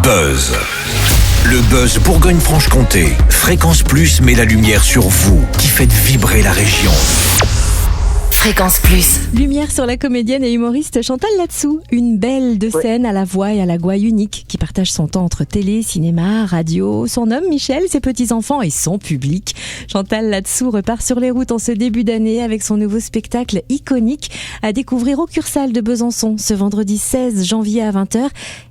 Buzz. Le Buzz Bourgogne-Franche-Comté. Fréquence Plus met la lumière sur vous qui faites vibrer la région. Fréquence Plus. Lumière sur la comédienne et humoriste Chantal Latsou, une belle de scène à la voix et à la gouaille unique qui partage son temps entre télé, cinéma, radio, son homme Michel, ses petits-enfants et son public. Chantal Latsou repart sur les routes en ce début d'année avec son nouveau spectacle iconique à découvrir au Cursal de Besançon ce vendredi 16 janvier à 20h.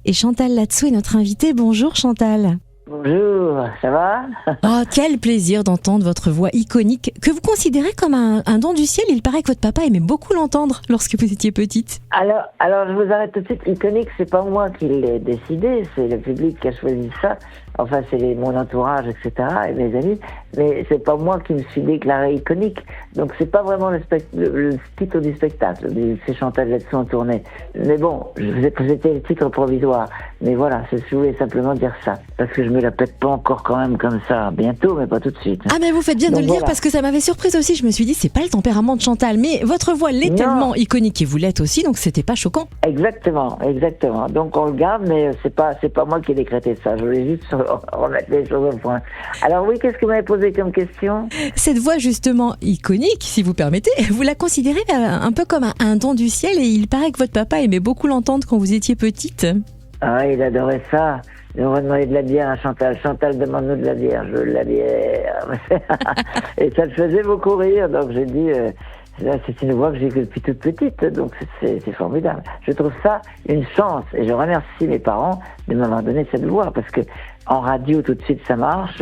Et Chantal Latsou est notre invitée. Bonjour Chantal. Bonjour, ça va? Oh, quel plaisir d'entendre votre voix iconique que vous considérez comme un don du ciel. Il paraît que votre papa aimait beaucoup l'entendre lorsque vous étiez petite. Alors je vous arrête tout de suite. Iconique, c'est pas moi qui l'ai décidé, c'est le public qui a choisi ça. Enfin, c'est mon entourage, etc., et mes amis. Mais c'est pas moi qui me suis déclaré iconique. Donc c'est pas vraiment le titre du spectacle. C'est Chantal Latsou en tournée. Mais bon, c'était le titre provisoire. Mais voilà, je voulais simplement dire ça. Parce que je me la pète pas encore quand même comme ça. Bientôt, mais pas tout de suite. Ah, mais vous faites bien de le dire parce que ça m'avait surprise aussi. Je me suis dit, c'est pas le tempérament de Chantal. Mais votre voix l'est tellement iconique et vous l'êtes aussi, donc c'était pas choquant. Exactement. Donc on le garde, mais c'est pas moi qui ai décrété ça. Je voulais juste remettre les choses au point. Alors oui, qu'est-ce que vous m'avez posé comme question? Cette voix justement iconique, si vous permettez, vous la considérez un peu comme un don du ciel et il paraît que votre papa aimait beaucoup l'entendre quand vous étiez petite. Ah, il adorait ça. On va demander de la bière à Chantal. Chantal, demande-nous de la bière. Je veux de la bière. Et ça le faisait beaucoup rire. Donc j'ai dit, c'est une voix que j'ai depuis toute petite. Donc c'est formidable. Je trouve ça une chance. Et je remercie mes parents de m'avoir donné cette voix. Parce que en radio, tout de suite, ça marche.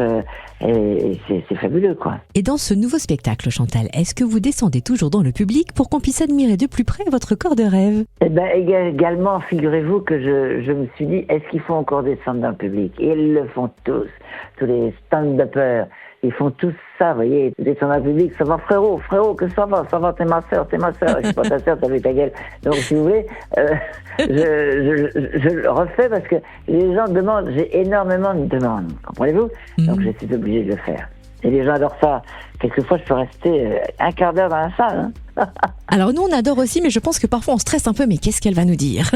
Et c'est fabuleux, quoi. Et dans ce nouveau spectacle, Chantal, est-ce que vous descendez toujours dans le public pour qu'on puisse admirer de plus près votre corps de rêve? Eh ben, également, figurez-vous que je me suis dit, est-ce qu'il faut encore descendre dans le public? Et ils le font tous les stand-uppers. Ils font tous ça, vous voyez, descendre dans le public, ça va frérot, que ça va, t'es ma sœur, je suis pas ta sœur, t'as vu ta gueule. Donc si vous voulez, je le refais parce que les gens demandent, j'ai énormément de demandes, comprenez-vous? Donc je suis obligé de le faire. Et les gens adorent ça. Quelquefois, je peux rester un quart d'heure dans la salle. Alors nous, on adore aussi, mais je pense que parfois on stresse un peu, mais qu'est-ce qu'elle va nous dire?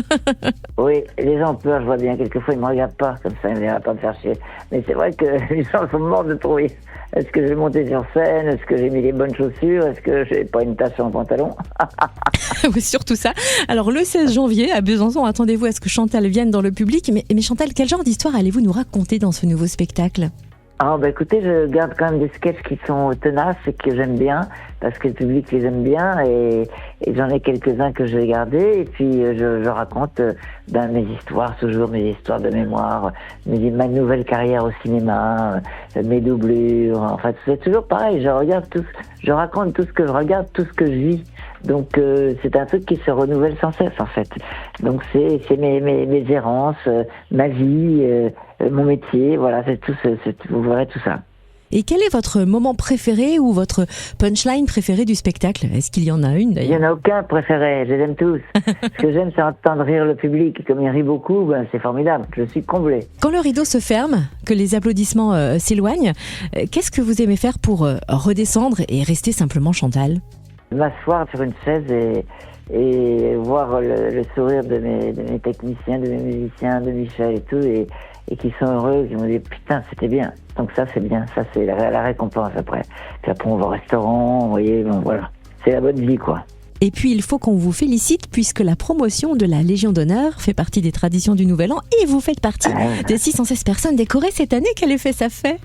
Oui, les gens ont peur, je vois bien. Quelquefois, ils me regardent pas, comme ça, ils ne viennent pas me faire chier. Mais c'est vrai que les gens sont morts de trouver. Est-ce que j'ai monté sur scène? Est-ce que j'ai mis les bonnes chaussures? Est-ce que j'ai pas une tache sur mon pantalon? Oui, surtout ça. Alors le 16 janvier, à Besançon, attendez-vous à ce que Chantal vienne dans le public. Mais Chantal, quel genre d'histoire allez-vous nous raconter dans ce nouveau spectacle? Ah écoutez, je garde quand même des sketchs qui sont tenaces et que j'aime bien parce que le public les aime bien et j'en ai quelques-uns que je vais garder et puis je raconte mes histoires, toujours mes histoires de mémoire, ma nouvelle carrière au cinéma, mes doublures, enfin c'est toujours pareil, je raconte tout ce que je regarde, tout ce que je vis. Donc c'est un truc qui se renouvelle sans cesse en fait. Donc c'est mes errances, ma vie, mon métier, voilà, vous verrez tout ça. Et quel est votre moment préféré ou votre punchline préféré du spectacle? Est-ce qu'il y en a une d'ailleurs? Il n'y en a aucun préféré, je les aime tous. Ce que j'aime, c'est entendre rire le public. Comme il rit beaucoup, c'est formidable, je suis comblé. Quand le rideau se ferme, que les applaudissements s'éloignent, qu'est-ce que vous aimez faire pour redescendre et rester simplement Chantal? M'asseoir sur une chaise et voir le sourire de mes techniciens, de mes musiciens, de Michel et tout, et qui sont heureux, qui m'ont dit putain c'était bien. Donc ça c'est bien, ça c'est la récompense après. Puis après on va au restaurant, vous voyez, voilà. C'est la bonne vie quoi. Et puis il faut qu'on vous félicite puisque la promotion de la Légion d'honneur fait partie des traditions du Nouvel An et vous faites partie des 616 personnes décorées cette année. Quel effet ça fait?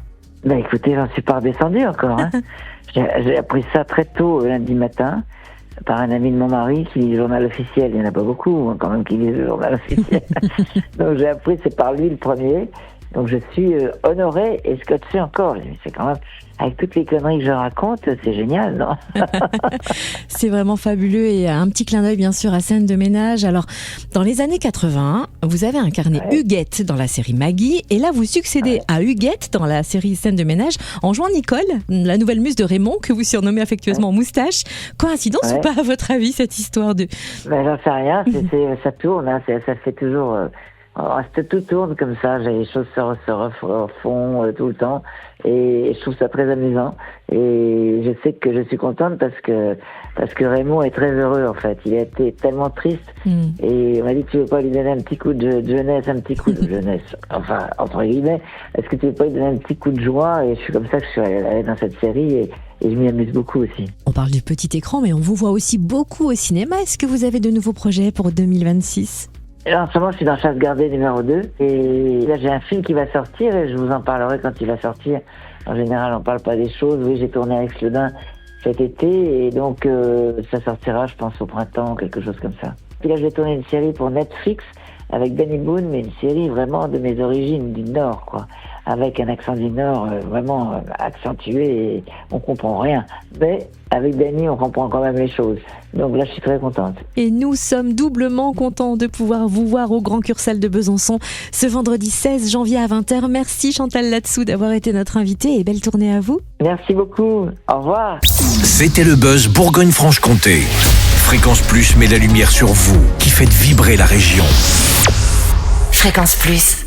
Écoutez, j'en suis pas redescendu encore. J'ai appris ça très tôt lundi matin par un ami de mon mari qui lit le journal officiel. Il n'y en a pas beaucoup quand même qui lisent le journal officiel. Donc j'ai appris, c'est par lui le premier. Donc je suis honoré et scotché encore. C'est quand même, avec toutes les conneries que je raconte, c'est génial, non? C'est vraiment fabuleux et un petit clin d'œil bien sûr à Scène de ménage. Alors, dans les années 80, vous avez incarné Huguette dans la série Maggie et là vous succédez à Huguette dans la série Scène de ménage en jouant Nicole, la nouvelle muse de Raymond que vous surnommez affectueusement Moustache. Coïncidence ou pas à votre avis cette histoire de... J'en sais rien, ça tourne, hein, ça fait toujours... tout tourne comme ça. Les choses se refont tout le temps. Et je trouve ça très amusant. Et je sais que je suis contente parce que Raymond est très heureux, en fait. Il a été tellement triste. Et on m'a dit, tu veux pas lui donner un petit coup de jeunesse, enfin, entre guillemets. Est-ce que tu veux pas lui donner un petit coup de joie? Et je suis comme ça que je suis allé dans cette série et je m'y amuse beaucoup aussi. On parle du petit écran, mais on vous voit aussi beaucoup au cinéma. Est-ce que vous avez de nouveaux projets pour 2026? Alors, en ce moment, je suis dans Chasse gardée numéro 2. Et là, j'ai un film qui va sortir et je vous en parlerai quand il va sortir. En général, on parle pas des choses. Oui, j'ai tourné avec Sleudin cet été et donc ça sortira, je pense, au printemps, quelque chose comme ça. Puis là, j'ai tourné une série pour Netflix avec Danny Boone, mais une série vraiment de mes origines du Nord, quoi. Avec un accent du Nord vraiment accentué et on comprend rien. Mais avec Danny, on comprend quand même les choses. Donc là, je suis très contente. Et nous sommes doublement contents de pouvoir vous voir au Grand Cursal de Besançon ce vendredi 16 janvier à 20h. Merci Chantal Latsou d'avoir été notre invitée et belle tournée à vous. Merci beaucoup. Au revoir. C'était le Buzz Bourgogne-Franche-Comté. Fréquence Plus met la lumière sur vous, qui faites vibrer la région. Fréquence Plus.